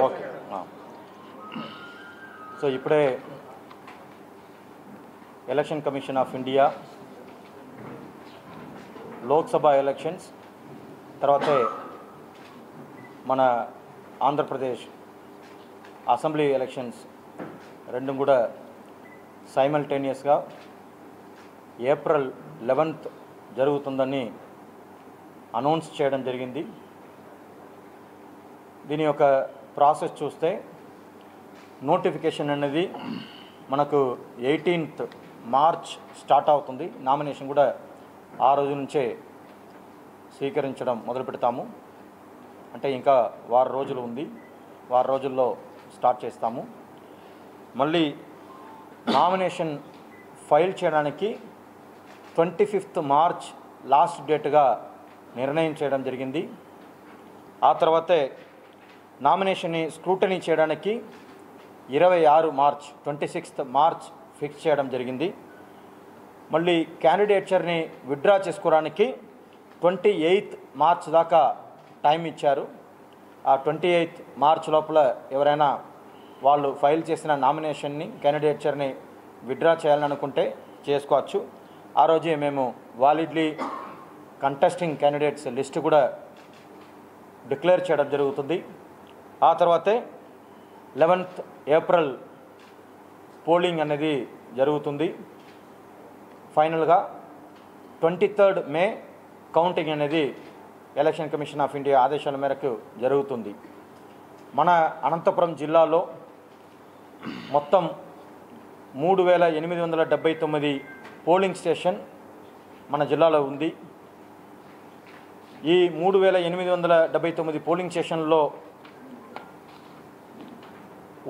Okay. So ఇప్పుడే election commission of India Lok Sabha elections తర్వాతే మన ఆంధ్రప్రదేశ్ అసెంబ్లీ ఎలక్షన్స్ రెండు కూడా సైమల్టేనియస్గా ఏప్రిల్ 11th జరుగుతుందని అనౌన్స్ చేయడం జరిగింది. దీని యొక్క ప్రాసెస్ చూస్తే నోటిఫికేషన్ అనేది మనకు 18th మార్చ్ స్టార్ట్ అవుతుంది. నామినేషన్ కూడా ఆ రోజు నుంచే స్వీకరించడం మొదలు పెడతాము. అంటే ఇంకా వారం రోజులు ఉంది, వారం రోజుల్లో స్టార్ట్ చేస్తాము. మళ్ళీ నామినేషన్ ఫైల్ చేయడానికి 25th మార్చ్ లాస్ట్ డేట్గా నిర్ణయం చేయడం జరిగింది. ఆ తర్వాతే నామినేషన్ని స్క్రూటనీ చేయడానికి 26th మార్చ్ ఫిక్స్ చేయడం జరిగింది. మళ్ళీ క్యాండిడేచర్ని విత్డ్రా చేసుకోవడానికి 28th మార్చ్ దాకా టైం ఇచ్చారు. ఆ 28th మార్చ్ లోపల ఎవరైనా వాళ్ళు ఫైల్ చేసిన నామినేషన్ని క్యాండిడేచర్ని విత్డ్రా చేయాలని అనుకుంటే చేసుకోవచ్చు. ఆ రోజే మేము వాలిడ్లీ కంటెస్టింగ్ క్యాండిడేట్స్ లిస్ట్ కూడా డిక్లేర్ చేయడం జరుగుతుంది. ఆ తర్వాతే 11th ఏప్రిల్ పోలింగ్ అనేది జరుగుతుంది. ఫైనల్గా 23rd మే కౌంటింగ్ అనేది ఎలక్షన్ కమిషన్ ఆఫ్ ఇండియా ఆదేశాల మేరకు జరుగుతుంది. మన అనంతపురం జిల్లాలో మొత్తం 3879 పోలింగ్ స్టేషన్ మన జిల్లాలో ఉంది. ఈ 3879 పోలింగ్ స్టేషన్లో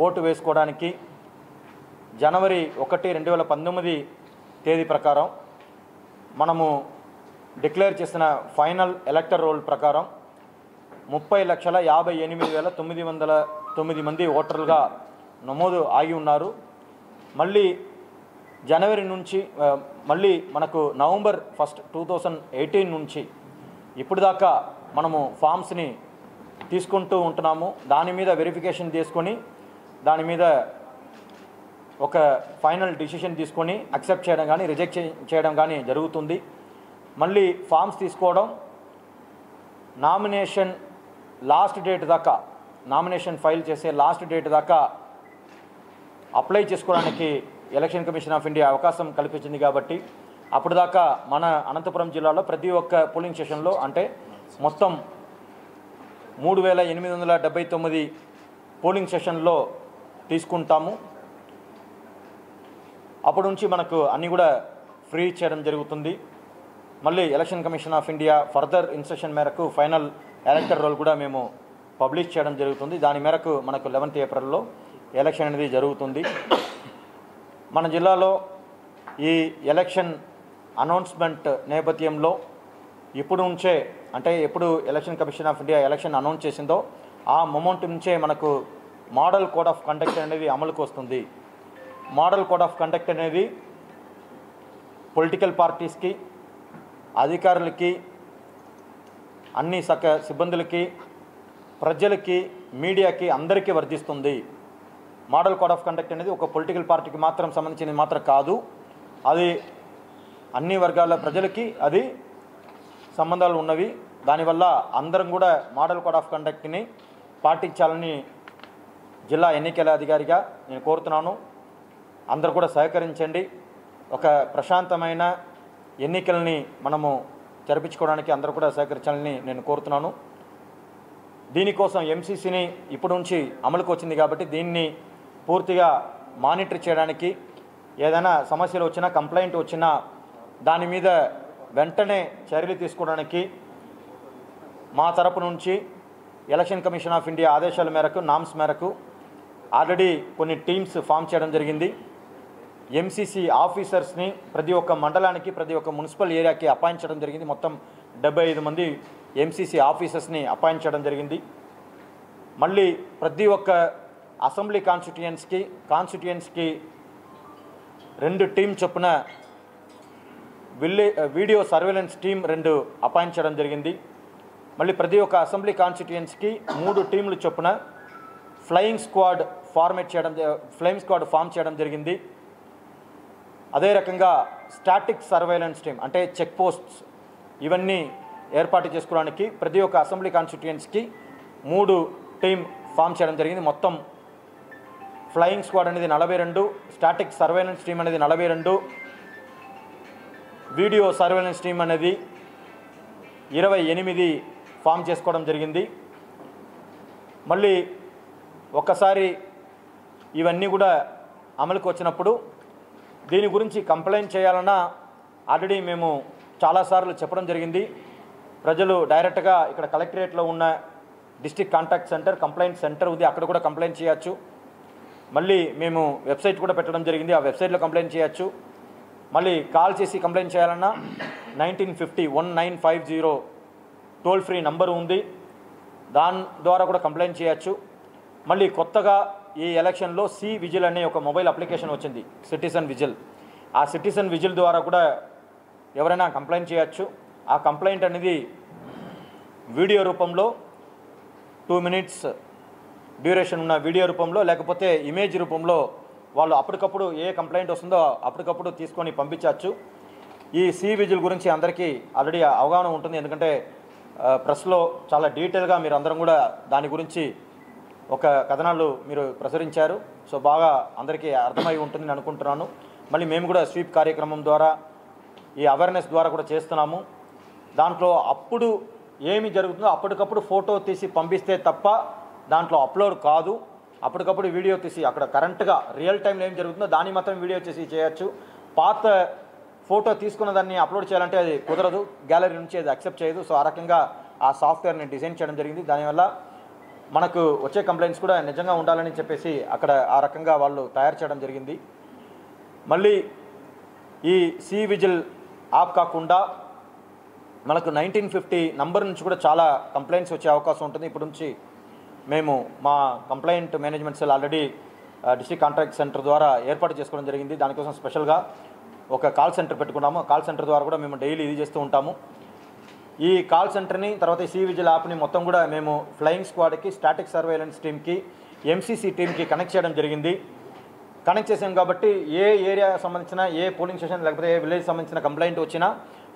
ఓటు వేసుకోవడానికి జనవరి 1, 2019 తేదీ ప్రకారం మనము డిక్లేర్ చేసిన ఫైనల్ ఎలక్టర్ రోల్ ప్రకారం 30,58,909 మంది ఓటర్లుగా నమోదు ఆగి ఉన్నారు. మళ్ళీ జనవరి నుంచి మళ్ళీ మనకు నవంబర్ 1, 2018 నుంచి ఇప్పుడు దాకా మనము ఫామ్స్ని తీసుకుంటూ ఉంటున్నాము. దాని మీద వెరిఫికేషన్ చేసుకొని దాని మీద ఒక ఫైనల్ డిసిషన్ తీసుకొని అక్సెప్ట్ చేయడం కానీ రిజెక్ట్ చేయడం కానీ జరుగుతుంది. మళ్ళీ ఫామ్స్ తీసుకోవడం నామినేషన్ లాస్ట్ డేట్ దాకా, నామినేషన్ ఫైల్ చేసే లాస్ట్ డేట్ దాకా అప్లై చేసుకోవడానికి ఎలక్షన్ కమిషన్ ఆఫ్ ఇండియా అవకాశం కల్పించింది. కాబట్టి అప్పుడు దాకా మన అనంతపురం జిల్లాలో ప్రతి ఒక్క పోలింగ్ స్టేషన్లో అంటే మొత్తం 3879 పోలింగ్ స్టేషన్లో తీసుకుంటాము. అప్పటి నుంచి మనకు అన్నీ కూడా ఫ్రీ చేయడం జరుగుతుంది. మళ్ళీ election commission of India further instruction మేరకు ఫైనల్ ఎలక్టర్ రోల్ కూడా మేము పబ్లిష్ చేయడం జరుగుతుంది. దాని మేరకు మనకు 11th ఏప్రిల్లో ఎలక్షన్ అనేది జరుగుతుంది. మన జిల్లాలో ఈ ఎలక్షన్ అనౌన్స్మెంట్ నేపథ్యంలో ఇప్పుడు నుంచే అంటే ఎప్పుడు election commission of India election announce చేసిందో ఆ మొమెంట్ నుంచే మనకు మోడల్ కోడ్ ఆఫ్ కండక్ట్ అనేది అమలుకు వస్తుంది. మోడల్ కోడ్ ఆఫ్ కండక్ట్ అనేది పొలిటికల్ పార్టీస్కి, అధికారులకి, అన్ని సిబ్బందులకి, ప్రజలకి, మీడియాకి అందరికీ వర్తిస్తుంది. మోడల్ కోడ్ ఆఫ్ కండక్ట్ అనేది ఒక పొలిటికల్ పార్టీకి మాత్రం సంబంధించినది మాత్రం కాదు, అది అన్ని వర్గాల ప్రజలకి అది సంబంధాలు ఉన్నవి. దానివల్ల అందరం కూడా మోడల్ కోడ్ ఆఫ్ కండక్ట్ని పాటించాలని జిల్లా ఎన్నికల అధికారిగా నేను కోరుతున్నాను. అందరూ కూడా సహకరించండి. ఒక ప్రశాంతమైన ఎన్నికల్ని మనము జరిపించుకోవడానికి అందరూ కూడా సహకరించాలని నేను కోరుతున్నాను. దీనికోసం ఎంసీసీని ఇప్పటి నుంచి అమలుకు వచ్చింది కాబట్టి దీన్ని పూర్తిగా మానిటర్ చేయడానికి, ఏదైనా సమస్యలు వచ్చినా, కంప్లైంట్ వచ్చినా దాని మీద వెంటనే చర్యలు తీసుకోవడానికి మా తరపు నుంచి ఎలక్షన్ కమిషన్ ఆఫ్ ఇండియా ఆదేశాల మేరకు, నామ్స్ మేరకు ఆల్రెడీ కొన్ని టీమ్స్ ఫామ్ చేయడం జరిగింది. ఎంసీసీ ఆఫీసర్స్ని ప్రతి ఒక్క మండలానికి, ప్రతి ఒక్క మున్సిపల్ ఏరియాకి అపాయింట్ చేయడం జరిగింది. మొత్తం 75 మంది ఎంసీసీ ఆఫీసర్స్ని అపాయింట్ చేయడం జరిగింది. మళ్ళీ ప్రతి ఒక్క అసెంబ్లీ కాన్స్టిట్యుయెన్స్కి 2 టీం చొప్పున వీడియో సర్వేలెన్స్ టీం 2 అపాయింట్ చేయడం జరిగింది. మళ్ళీ ప్రతి ఒక్క అసెంబ్లీ కాన్స్టిట్యుయెన్స్కి 3 టీంలు చొప్పున ఫ్లయింగ్ స్క్వాడ్ ఫామ్ చేయడం జరిగింది. అదే రకంగా స్టాటిక్ సర్వేలెన్స్ టీమ్ అంటే చెక్ పోస్ట్స్ ఇవన్నీ ఏర్పాటు చేసుకోవడానికి ప్రతి ఒక్క అసెంబ్లీ కాన్స్టిట్యుయెన్సీకి 3 టీం ఫామ్ చేయడం జరిగింది. మొత్తం ఫ్లయింగ్ స్క్వాడ్ అనేది 42, స్టాటిక్ సర్వేలెన్స్ టీం అనేది 42, వీడియో సర్వేలెన్స్ టీం అనేది 28 ఫామ్ చేసుకోవడం జరిగింది. మళ్ళీ ఒక్కసారి ఇవన్నీ కూడా అమలుకు వచ్చినప్పుడు దీని గురించి కంప్లైంట్ చేయాలన్నా ఆల్రెడీ మేము చాలాసార్లు చెప్పడం జరిగింది. ప్రజలు డైరెక్ట్గా ఇక్కడ కలెక్టరేట్లో ఉన్న district contact centre complaint centre ఉంది, అక్కడ కూడా కంప్లైంట్ చేయొచ్చు. మళ్ళీ మేము వెబ్సైట్ కూడా పెట్టడం జరిగింది, ఆ వెబ్సైట్లో కంప్లైంట్ చేయొచ్చు. మళ్ళీ కాల్ చేసి కంప్లైంట్ చేయాలన్నా 1950 టోల్ ఫ్రీ నంబరు ఉంది, దాని ద్వారా కూడా కంప్లైంట్ చేయొచ్చు. మళ్ళీ కొత్తగా ఈ ఎలక్షన్లో సి విజిల్ అనే ఒక మొబైల్ అప్లికేషన్ వచ్చింది, సిటిజన్ విజిల్. ఆ సిటిజన్ విజిల్ ద్వారా కూడా ఎవరైనా కంప్లైంట్ చేయొచ్చు. ఆ కంప్లైంట్ అనేది వీడియో రూపంలో 2 minutes డ్యూరేషన్ ఉన్న వీడియో రూపంలో లేకపోతే ఇమేజ్ రూపంలో వాళ్ళు అప్పటికప్పుడు ఏ కంప్లైంట్ వస్తుందో అప్పటికప్పుడు తీసుకొని పంపించవచ్చు. ఈ సి విజిల్ గురించి అందరికీ ఆల్రెడీ అవగాహన ఉంటుంది, ఎందుకంటే ప్రెస్లో చాలా డీటెయిల్గా మీరు అందరం కూడా దాని గురించి ఒక కథనాలు మీరు ప్రచురించారు. సో బాగా అందరికీ అర్థమై ఉంటుందని అనుకుంటున్నాను. మళ్ళీ మేము కూడా స్వీప్ కార్యక్రమం ద్వారా ఈ అవేర్నెస్ ద్వారా కూడా చేస్తున్నాము. దాంట్లో అప్పుడు ఏమి జరుగుతుందో అప్పటికప్పుడు ఫోటో తీసి పంపిస్తే తప్ప దాంట్లో అప్లోడ్ కాదు. అప్పటికప్పుడు వీడియో తీసి అక్కడ కరెంట్గా రియల్ టైంలో ఏం జరుగుతుందో దాన్ని మాత్రం వీడియో చేసి చేయొచ్చు. పాత ఫోటో తీసుకున్న దాన్ని అప్లోడ్ చేయాలంటే అది కుదరదు, గ్యాలరీ నుంచి అది యాక్సెప్ట్ చేయదు. సో ఆ రకంగా ఆ సాఫ్ట్వేర్ని డిజైన్ చేయడం జరిగింది. దానివల్ల మనకు వచ్చే కంప్లైంట్స్ కూడా నిజంగా ఉండాలని చెప్పేసి అక్కడ ఆ రకంగా వాళ్ళు తయారు చేయడం జరిగింది. మళ్ళీ ఈ సి విజిల్ యాప్ కాకుండా మనకు 1950 నంబర్ నుంచి కూడా చాలా కంప్లైంట్స్ వచ్చే అవకాశం ఉంటుంది. ఇప్పుడు నుంచి మేము మా complaint management cell already district contact centre ద్వారా ఏర్పాటు చేసుకోవడం జరిగింది. దానికోసం స్పెషల్గా ఒక కాల్ సెంటర్ పెట్టుకున్నాము. కాల్ సెంటర్ ద్వారా కూడా మేము డైలీ ఇది చేస్తూ ఉంటాము. ఈ కాల్ సెంటర్ని తర్వాత సి విజిల్ యాప్ని మొత్తం కూడా మేము ఫ్లయింగ్ స్క్వాడ్కి, స్టాటిక్ సర్వేలెన్స్ టీమ్కి, ఎంసీసీ టీమ్కి కనెక్ట్ చేయడం జరిగింది. కనెక్ట్ చేసాం కాబట్టి ఏ ఏరియా సంబంధించిన ఏ పోలింగ్ స్టేషన్ లేకపోతే ఏ విలేజ్ సంబంధించిన కంప్లైంట్ వచ్చినా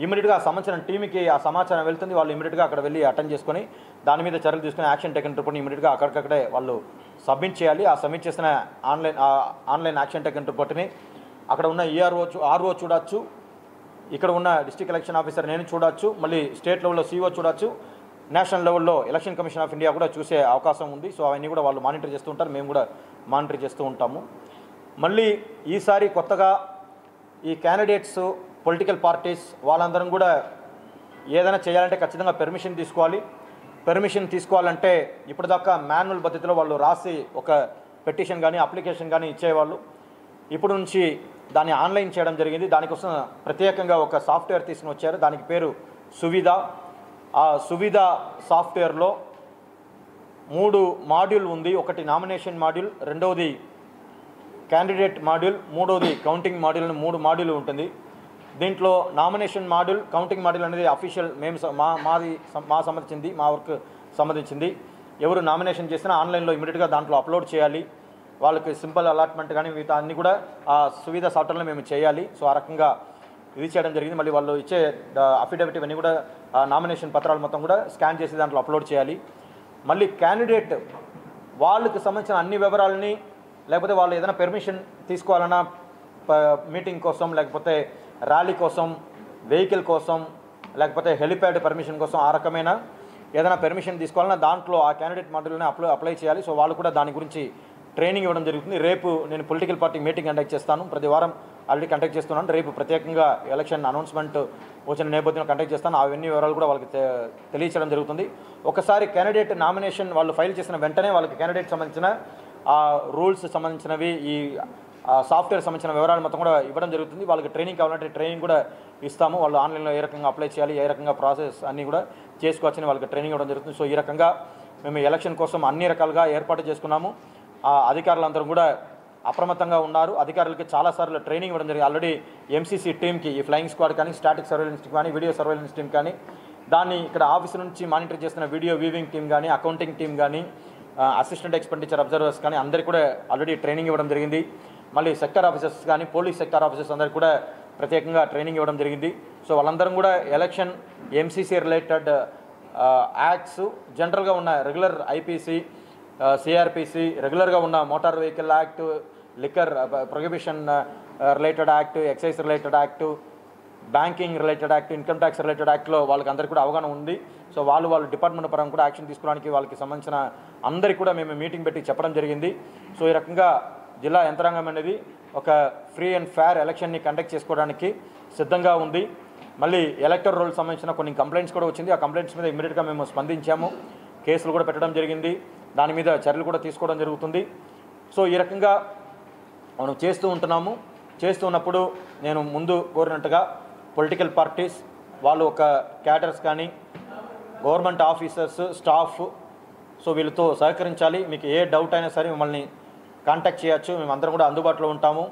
ఇమీడియట్గా ఆ సంబంధించిన టీమ్కి ఆ సమాచారం వెళ్తుంది. వాళ్ళు ఇమీడియట్గా అక్కడ వెళ్ళి అటెండ్ చేసుకొని దాని మీద చర్యలు తీసుకుని యాక్షన్ టేకన్ రిపోర్ట్ని ఇమీడియట్గా అక్కడికక్కడే వాళ్ళు సబ్మిట్ చేయాలి. ఆ సబ్మిట్ చేసిన ఆన్లైన్ యాక్షన్ టేకన్ రిపోర్ట్ని అక్కడ ఉన్న ఆర్ఓ చూడొచ్చు, ఇక్కడ ఉన్న డిస్ట్రిక్ట్ ఎలక్షన్ ఆఫీసర్ నేను చూడొచ్చు, మళ్ళీ స్టేట్ లెవెల్లో సిఓ చూడొచ్చు, నేషనల్ లెవెల్లో ఎలక్షన్ కమిషన్ ఆఫ్ ఇండియా కూడా చూసే అవకాశం ఉంది. సో అవన్నీ కూడా వాళ్ళు మానిటర్ చేస్తూ ఉంటారు, మేము కూడా మానిటర్ చేస్తూ ఉంటాము. మళ్ళీ ఈసారి కొత్తగా ఈ క్యాండిడేట్స్, పొలిటికల్ పార్టీస్ వాళ్ళందరం కూడా ఏదైనా చేయాలంటే ఖచ్చితంగా పెర్మిషన్ తీసుకోవాలి. పెర్మిషన్ తీసుకోవాలంటే ఇప్పటిదాకా మాన్యువల్ పద్ధతిలో వాళ్ళు రాసి ఒక పెటిషన్ కానీ అప్లికేషన్ కానీ ఇచ్చేవాళ్ళు. ఇప్పుడు నుంచి దాన్ని ఆన్లైన్ చేయడం జరిగింది. దానికోసం ప్రత్యేకంగా ఒక సాఫ్ట్వేర్ తీసుకుని వచ్చారు, దానికి పేరు సువిధ. ఆ సువిధ సాఫ్ట్వేర్లో 3 మాడ్యూల్ ఉంది. ఒకటి నామినేషన్ మాడ్యూల్, రెండవది క్యాండిడేట్ మాడ్యూల్, మూడవది కౌంటింగ్ మాడ్యూల్ అని 3 మాడ్యూల్ ఉంటుంది. దీంట్లో నామినేషన్ మాడ్యూల్, కౌంటింగ్ మాడ్యూల్ అనేది అఫీషియల్ మేము మా సంబంధించింది, మా వర్క్ సంబంధించింది. ఎవరు నామినేషన్ చేసినా ఆన్లైన్లో ఇమీడియట్గా దాంట్లో అప్లోడ్ చేయాలి. వాళ్ళకి సింపుల్ అలాట్మెంట్ కానీ మిగతా అన్నీ కూడా ఆ సువిధ సాఫ్ట్వేర్లో మేము చేయాలి. సో ఆ రకంగా ఇది చేయడం జరిగింది. మళ్ళీ వాళ్ళు ఇచ్చే అఫిడవిట్ ఇవన్నీ కూడా నామినేషన్ పత్రాలు మొత్తం కూడా స్కాన్ చేసి దాంట్లో అప్లోడ్ చేయాలి. మళ్ళీ క్యాండిడేట్ వాళ్ళకి సంబంధించిన అన్ని వివరాలని లేకపోతే వాళ్ళు ఏదైనా పెర్మిషన్ తీసుకోవాలన్నా మీటింగ్ కోసం లేకపోతే ర్యాలీ కోసం, వెహికల్ కోసం, లేకపోతే హెలిప్యాడ్ పర్మిషన్ కోసం ఆ రకమైన ఏదైనా పెర్మిషన్ తీసుకోవాలన్నా దాంట్లో ఆ క్యాండిడేట్ మాడ్యూల్ని అప్లై చేయాలి. సో వాళ్ళు కూడా దాని గురించి ట్రైనింగ్ ఇవ్వడం జరుగుతుంది. రేపు నేను పొలిటికల్ పార్టీ మీటింగ్ కండక్ట్ చేస్తాను, ప్రతి వారం ఆల్రెడీ కండక్ట్ చేస్తున్నాను. రేపు ప్రత్యేకంగా ఎలక్షన్ అనౌన్స్మెంట్ వచ్చిన నేపథ్యంలో కండక్ట్ చేస్తాను. అవన్నీ వివరాలు కూడా వాళ్ళకి తెలియచేయడం జరుగుతుంది. ఒకసారి క్యాండిడేట్ నామినేషన్ వాళ్ళు ఫైల్ చేసిన వెంటనే వాళ్ళకి క్యాండిడేట్ సంబంధించిన ఆ రూల్స్ సంబంధించినవి, ఈ సాఫ్ట్వేర్ సంబంధించిన వివరాలు మొత్తం కూడా ఇవ్వడం జరుగుతుంది. వాళ్ళకి ట్రైనింగ్ కావాలంటే ట్రైనింగ్ కూడా ఇస్తాము. వాళ్ళు ఆన్లైన్లో ఏ రకంగా అప్లై చేయాలి, ఏ రకంగా ప్రాసెస్ అన్నీ కూడా చేసుకోవచ్చని వాళ్ళకి ట్రైనింగ్ ఇవ్వడం జరుగుతుంది. సో ఈ రకంగా మేము ఎలక్షన్ కోసం అన్ని రకాలుగా ఏర్పాటు చేసుకున్నాము. అధికారులందరూ కూడా అప్రమత్తంగా ఉన్నారు. అధికారులకి చాలాసార్లు ట్రైనింగ్ ఇవ్వడం జరిగింది. ఆల్రెడీ ఎంసీసీ టీమ్కి, ఈ ఫ్లయింగ్ స్క్వాడ్ కానీ, స్టాటిక్ సర్వేలెన్స్ టీమ్ కానీ, వీడియో సర్వేలెన్స్ టీమ్ కానీ, దాన్ని ఇక్కడ ఆఫీస్ నుంచి మానిటర్ చేస్తున్న వీడియో వీవింగ్ టీమ్ కానీ, అకౌంటింగ్ టీమ్ కానీ, అసిస్టెంట్ ఎక్స్పెండిచర్ అబ్జర్వర్స్ కానీ అందరికీ కూడా ఆల్రెడీ ట్రైనింగ్ ఇవ్వడం జరిగింది. మళ్ళీ సెక్టర్ ఆఫీసర్స్ కానీ పోలీస్ సెక్టర్ ఆఫీసర్స్ అందరికీ కూడా ప్రత్యేకంగా ట్రైనింగ్ ఇవ్వడం జరిగింది. సో వాళ్ళందరం కూడా ఎలక్షన్ ఎంసీసీ రిలేటెడ్ యాక్ట్స్, జనరల్గా ఉన్న రెగ్యులర్ ఐపీసీ, సిఆర్పిసి, రెగ్యులర్గా ఉన్న motor vehicle act, liquor prohibition related act, excise related act, banking related act, income tax related యాక్ట్లో వాళ్ళకి అందరికీ కూడా అవగాహన ఉంది. సో వాళ్ళ డిపార్ట్మెంట్ పరంగా కూడా యాక్షన్ తీసుకోవడానికి వాళ్ళకి సంబంధించిన అందరికీ కూడా మేము మీటింగ్ పెట్టి చెప్పడం జరిగింది. సో ఈ రకంగా జిల్లా యంత్రాంగం అనేది ఒక ఫ్రీ అండ్ ఫేర్ ఎలక్షన్ని కండక్ట్ చేసుకోవడానికి సిద్ధంగా ఉంది. మళ్ళీ ఎలక్టర్ రోల్ సంబంధించిన కొన్ని కంప్లైంట్స్ కూడా వచ్చింది. ఆ కంప్లైంట్స్ మీద ఇమ్మీడియట్గా మేము స్పందించాము, కేసులు కూడా పెట్టడం జరిగింది, దాని మీద చర్యలు కూడా తీసుకోవడం జరుగుతుంది. సో ఈ రకంగా మనం చేస్తూ ఉంటున్నాము. చేస్తున్నప్పుడు నేను ముందు కోరినట్టుగా పొలిటికల్ పార్టీస్ వాళ్ళు ఒక క్యాడర్స్ కానీ గవర్నమెంట్ ఆఫీసర్స్, స్టాఫ్, సో వీళ్ళతో సహకరించాలి. మీకు ఏ డౌట్ అయినా సరే మిమ్మల్ని కాంటాక్ట్ చేయొచ్చు, మేమందరం కూడా అందుబాటులో ఉంటాము.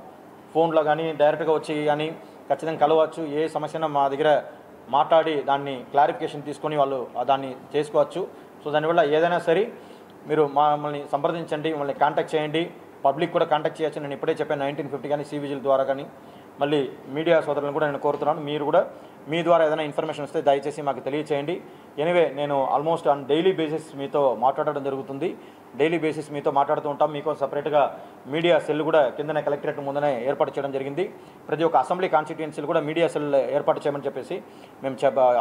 ఫోన్లో కానీ డైరెక్ట్గా వచ్చి కానీ ఖచ్చితంగా కలవచ్చు. ఏ సమస్యన మా దగ్గర మాట్లాడి దాన్ని క్లారిఫికేషన్ తీసుకొని వాళ్ళు దాన్ని చేసుకోవచ్చు. సో దానివల్ల ఏదైనా సరే మీరు మమ్మల్ని సంప్రదించండి, మమ్మల్ని కాంటాక్ట్ చేయండి. పబ్లిక్ కూడా కాంటాక్ట్ చేయొచ్చు. నేను ఇప్పుడే చెప్పాను 1950 కానీ సివిజిల్ ద్వారా కానీ. మళ్ళీ మీడియా సోదరులను కూడా నేను కోరుతున్నాను, మీరు కూడా మీ ద్వారా ఏదైనా ఇన్ఫర్మేషన్ వస్తే దయచేసి మాకు తెలియచేయండి. ఎనివే నేను ఆల్మోస్ట్ ఆన్ డైలీ బేసిస్ మీతో మాట్లాడడం జరుగుతుంది. డైలీ బేసిస్ మీతో మాట్లాడుతూ ఉంటాం. మీకు సపరేట్గా మీడియా సెల్ కూడా కిందనే కలెక్టరేట్ ముందనే ఏర్పాటు చేయడం జరిగింది. ప్రతి ఒక్క అసెంబ్లీ కాన్స్టిట్యుయెన్సీలు కూడా మీడియా సెల్ ఏర్పాటు చేయమని చెప్పేసి మేము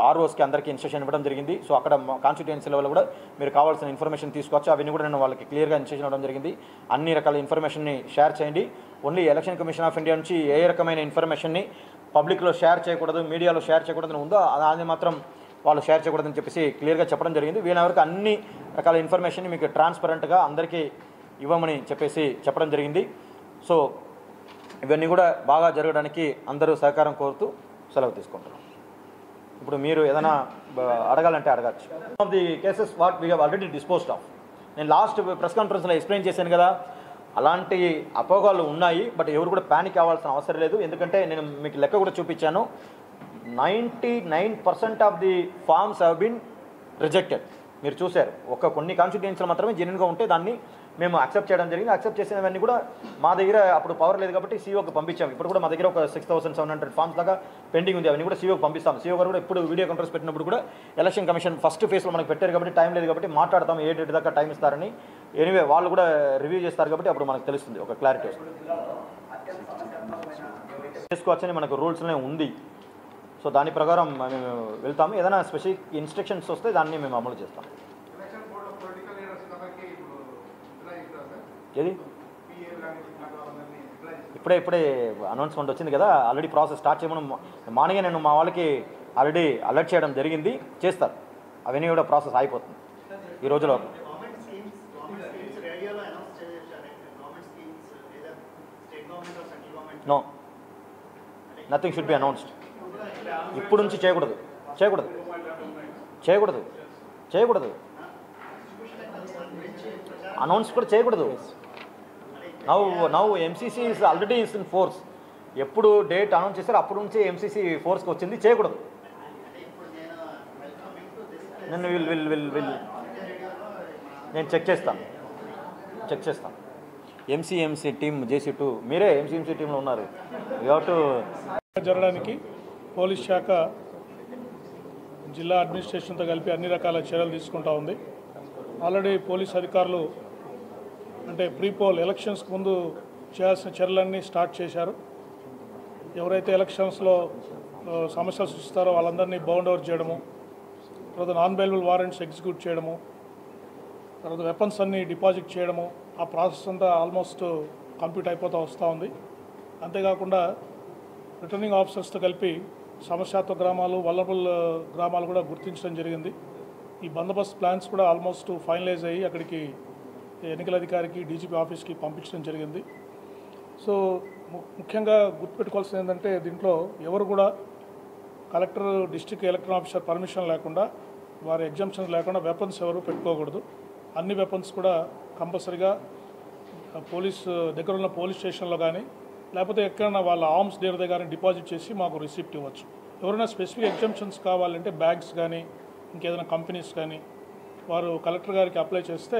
ఆర్ఓస్కి అందరికీ ఇన్స్ట్రక్షన్ ఇవ్వడం జరిగింది. సో అక్కడ కాన్స్టిట్యుయెన్సీ లెవెల్ కూడా మీరు కావాల్సిన ఇన్ఫర్మేషన్ తీసుకోవచ్చు. అవన్నీ కూడా నేను వాళ్ళకి క్లియర్గా ఇన్స్ట్రక్షన్ ఇవ్వడం జరిగింది. అన్ని రకాల ఇన్ఫర్మేషన్ని షేర్ చేయండి. Only election commission of India నుంచి ఏ రకమైన ఇన్ఫర్మేషన్ని పబ్లిక్లో షేర్ చేయకూడదు, మీడియాలో షేర్ చేయకూడదని ఉందో అది మాత్రం వాళ్ళు షేర్ చేయకూడదని చెప్పేసి క్లియర్గా చెప్పడం జరిగింది. వీళ్ళవరకు అన్ని రకాల ఇన్ఫర్మేషన్ మీకు ట్రాన్స్పరెంట్గా అందరికీ ఇవ్వమని చెప్పేసి చెప్పడం జరిగింది. సో ఇవన్నీ కూడా బాగా జరగడానికి అందరూ సహకారం కోరుతూ సెలవు తీసుకుంటున్నాం. ఇప్పుడు మీరు ఏదైనా అడగాలంటే అడగచ్చు. Of the cases what we have already disposed of. నేను లాస్ట్ ప్రెస్ కాన్ఫరెన్స్లో ఎక్స్ప్లెయిన్ చేశాను కదా, అలాంటి అపోహలు ఉన్నాయి. బట్ ఎవరు కూడా ప్యానిక్ అవ్వాల్సిన అవసరం లేదు. ఎందుకంటే నేను మీకు లెక్క కూడా చూపించాను. 99% of the forms have been rejected. మీరు చూశారు. కొన్ని కాన్స్టిట్యుయెన్సీలు మాత్రమే జెన్యున్గా ఉంటే దాన్ని మేము యాక్సెప్ట్ చేయడం జరిగింది. యాక్సెప్ట్ చేసినవన్నీ కూడా మా దగ్గర అప్పుడు పవర్ లేదు కాబట్టి సీఓకి పంపించాము. ఇప్పుడు కూడా మా దగ్గర ఒక 6700 ఫార్మ్స్ దాకా పెండింగ్ ఉంది. అవన్నీ కూడా సీఓకి పంపిస్తాం. సీఓ గారు కూడా ఇప్పుడు వీడియో కాన్ఫరెన్స్ పెట్టినప్పుడు కూడా ఎలక్షన్ కమిషన్ ఫస్ట్ ఫేజ్లో మనకు పెట్టారు కాబట్టి టైం లేదు కాబట్టి మాట్లాడతాం, ఏ డేట్ దాకా టైం ఇస్తారని. ఎనివే వాళ్ళు కూడా రివ్యూ చేస్తారు కాబట్టి అప్పుడు మనకు తెలుస్తుంది, ఒక క్లారిటీ వస్తుంది. చేసుకోవచ్చని మనకు రూల్స్లోనే ఉంది. సో దాని ప్రకారం మేము వెళ్తాము. ఏదైనా స్పెసిఫిక్ ఇన్స్ట్రక్షన్స్ వస్తే దాన్ని మేము అమలు చేస్తాం. ఏది ఇప్పుడే అనౌన్స్మెంట్ వచ్చింది కదా, ఆల్రెడీ ప్రాసెస్ స్టార్ట్ చేయమని మార్నింగే నేను మా వాళ్ళకి ఆల్రెడీ అలర్ట్ చేయడం జరిగింది. చేస్తారు, అవన్నీ కూడా ప్రాసెస్ అయిపోతుంది ఈ రోజులో. No, nothing should be announced. ఇప్పుడు నుంచి చేయకూడదు అనౌన్స్ కూడా చేయకూడదు. Now MCC is already is in force. ఎప్పుడు డేట్ అనౌన్స్ చేస్తారో అప్పుడు నుంచి ఎంసీసీ ఫోర్స్కి వచ్చింది, చేయకూడదు. నేను చెక్ చేస్తాను. ఎంసీఎంసీ టీమ్ JC2 మీరే ఎంసీఎంసీ టీంలో ఉన్నారు. జరగడానికి పోలీస్ శాఖ జిల్లా అడ్మినిస్ట్రేషన్తో కలిపి అన్ని రకాల చర్యలు తీసుకుంటూ ఉంది. ఆల్రెడీ పోలీస్ అధికారులు అంటే ప్రీపోల్ ఎలక్షన్స్కి ముందు చేయాల్సిన చర్యలన్నీ స్టార్ట్ చేశారు. ఎవరైతే ఎలక్షన్స్లో సమస్యలు సృష్టిస్తారో వాళ్ళందరినీ బౌండ్ ఓవర్ చేయడము, తర్వాత నాన్ బెయిలబుల్ వారెంట్స్ ఎగ్జిక్యూట్ చేయడము, తర్వాత వెపన్స్ అన్నీ డిపాజిట్ చేయడము, ఆ ప్రాసెస్ అంతా ఆల్మోస్ట్ కంప్లీట్ అయిపోతూ వస్తూ ఉంది. అంతేకాకుండా రిటర్నింగ్ ఆఫీసర్స్తో కలిపి సమస్యాత్మక గ్రామాలు, వల్నరబుల్ గ్రామాలు కూడా గుర్తించడం జరిగింది. ఈ బందోబస్తు ప్లాన్స్ కూడా ఆల్మోస్ట్ ఫైనలైజ్ అయ్యి అక్కడికి ఎన్నికల అధికారికి డీజీపీ ఆఫీస్కి పంపించడం జరిగింది. సో ముఖ్యంగా గుర్తుపెట్టుకోవాల్సింది ఏంటంటే దీంట్లో ఎవరు కూడా collector, district election officer permission లేకుండా, వారి ఎగ్జామ్షన్స్ లేకుండా వెపన్స్ ఎవరు పెట్టుకోకూడదు. అన్ని వెపన్స్ కూడా కంపల్సరీగా పోలీస్ దగ్గర ఉన్న పోలీస్ స్టేషన్లో కానీ లేకపోతే ఎక్కడైనా వాళ్ళ ఆర్మ్స్ డీలర్ దగ్గర డిపాజిట్ చేసి మాకు రిసిప్ట్ ఇవ్వచ్చు. ఎవరైనా స్పెసిఫిక్ ఎగ్జామ్షన్స్ కావాలంటే బ్యాగ్స్ కానీ ఇంకేదైనా కంపెనీస్ కానీ వారు కలెక్టర్ గారికి అప్లై చేస్తే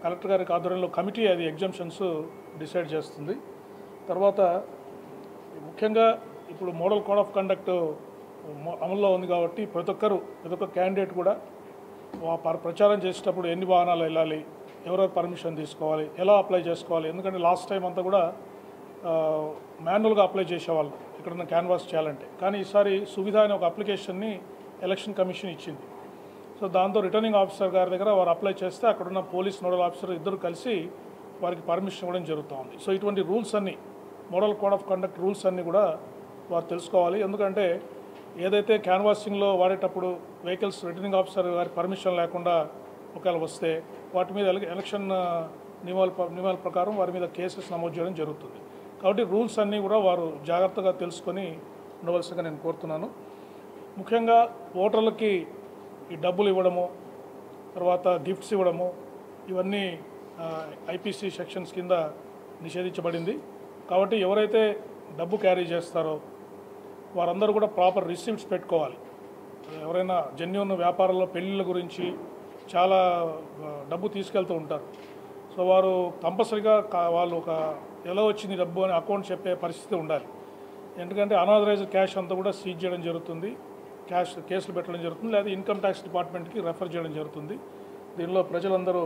కలెక్టర్ గారికి ఆధ్వర్యంలో కమిటీ అది ఎగ్జామ్షన్స్ డిసైడ్ చేస్తుంది. తర్వాత ముఖ్యంగా ఇప్పుడు మోడల్ కోడ్ ఆఫ్ కండక్ట్ అమల్లో ఉంది కాబట్టి ప్రతి ఒక్క క్యాండిడేట్ కూడా ప్రచారం చేసేటప్పుడు ఎన్ని వాహనాలు వెళ్ళాలి, ఎవరెవరు పర్మిషన్ తీసుకోవాలి, ఎలా అప్లై చేసుకోవాలి. ఎందుకంటే లాస్ట్ టైం అంతా కూడా మాన్యువల్గా అప్లై చేసేవాళ్ళు ఇక్కడున్న క్యాన్వాస్ చేయాలంటే. కానీ ఈసారి సువిధ అనే ఒక అప్లికేషన్ని ఎలక్షన్ కమిషన్ ఇచ్చింది. సో దాంతో రిటర్నింగ్ ఆఫీసర్ గారి దగ్గర వారు అప్లై చేస్తే అక్కడున్న పోలీస్ నోడల్ ఆఫీసర్ ఇద్దరు కలిసి వారికి పర్మిషన్ ఇవ్వడం జరుగుతూ ఉంది. సో ఇటువంటి రూల్స్ అన్నీ, model code of conduct rules అన్నీ కూడా వారు తెలుసుకోవాలి. ఎందుకంటే ఏదైతే క్యాన్వాసింగ్లో వాడేటప్పుడు వెహికల్స్ రిటర్నింగ్ ఆఫీసర్ గారి పర్మిషన్ లేకుండా ఒకవేళ వస్తే వాటి మీద ఎలక్షన్ నియమాల ప్రకారం వారి మీద కేసెస్ నమోదు చేయడం జరుగుతుంది. కాబట్టి రూల్స్ అన్నీ కూడా వారు జాగ్రత్తగా తెలుసుకొని ఉండవలసిందిగా నేను కోరుతున్నాను. ముఖ్యంగా ఓటర్లకి ఈ డబ్బులు ఇవ్వడము, తర్వాత గిఫ్ట్స్ ఇవ్వడము, ఇవన్నీ ఐపీసీ సెక్షన్స్ కింద నిషేధించబడింది. కాబట్టి ఎవరైతే డబ్బు క్యారీ చేస్తారో వారందరూ కూడా ప్రాపర్ రిసీప్ట్స్ పెట్టుకోవాలి. ఎవరైనా జెన్యూన్ వ్యాపారాల్లో పెళ్ళిళ్ళ గురించి చాలా డబ్బు తీసుకెళ్తూ ఉంటారు. సో వారు కంపల్సరీగా వాళ్ళు ఎలా వచ్చింది డబ్బు అని అకౌంట్ చెప్పే పరిస్థితి ఉండాలి. ఎందుకంటే అనాథరైజ్డ్ క్యాష్ అంతా కూడా సీజ్ చేయడం జరుగుతుంది, కేసులు పెట్టడం జరుగుతుంది, లేదా ఇన్కమ్ ట్యాక్స్ డిపార్ట్మెంట్కి రెఫర్ చేయడం జరుగుతుంది. దీనిలో ప్రజలందరూ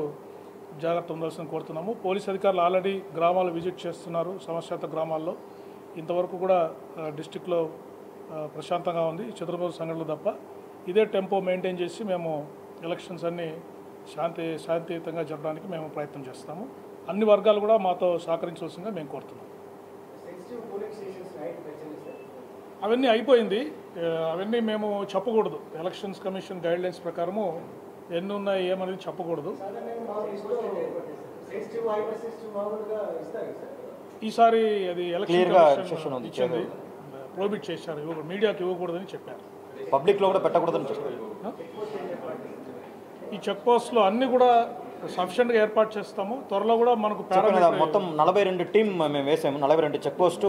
జాగ్రత్త ఉండాల్సిన కోరుతున్నాము. పోలీస్ అధికారులు ఆల్రెడీ గ్రామాలు విజిట్ చేస్తున్నారు, సమస్యాత గ్రామాల్లో. ఇంతవరకు కూడా డిస్టిక్లో ప్రశాంతంగా ఉంది, చతుర్భుజ సంఘటనలు తప్ప. ఇదే టెంపో మెయింటైన్ చేసి మేము ఎలక్షన్స్ అన్నీ శాంతియుతంగా జరగడానికి మేము ప్రయత్నం చేస్తాము. అన్ని వర్గాలు కూడా మాతో సహకరించవలసిందిగా మేము కోరుతున్నాం. అవన్నీ అయిపోయింది, అవన్నీ మేము చెప్పకూడదు. ఎలక్షన్స్ కమిషన్ గైడ్లైన్స్ ప్రకారము ఎన్ని ఉన్నాయి ఏమనేది చెప్పకూడదు. ఈసారి అది ఎలక్షన్ కమిషన్ ఇచ్చింది, ప్రోహిబిట్ చేశారు, మీడియాకి ఇవ్వకూడదని చెప్పారు. పబ్లిక్లో కూడా పెట్టకూడదని చెప్పారు. ఈ చెక్ పోస్టులు అన్నీ కూడా సఫిషియెంట్గా ఏర్పాటు చేస్తాము. త్వరలో కూడా మనకు మొత్తం 42 టీం మేము వేసాము, 42 చెక్ పోస్టు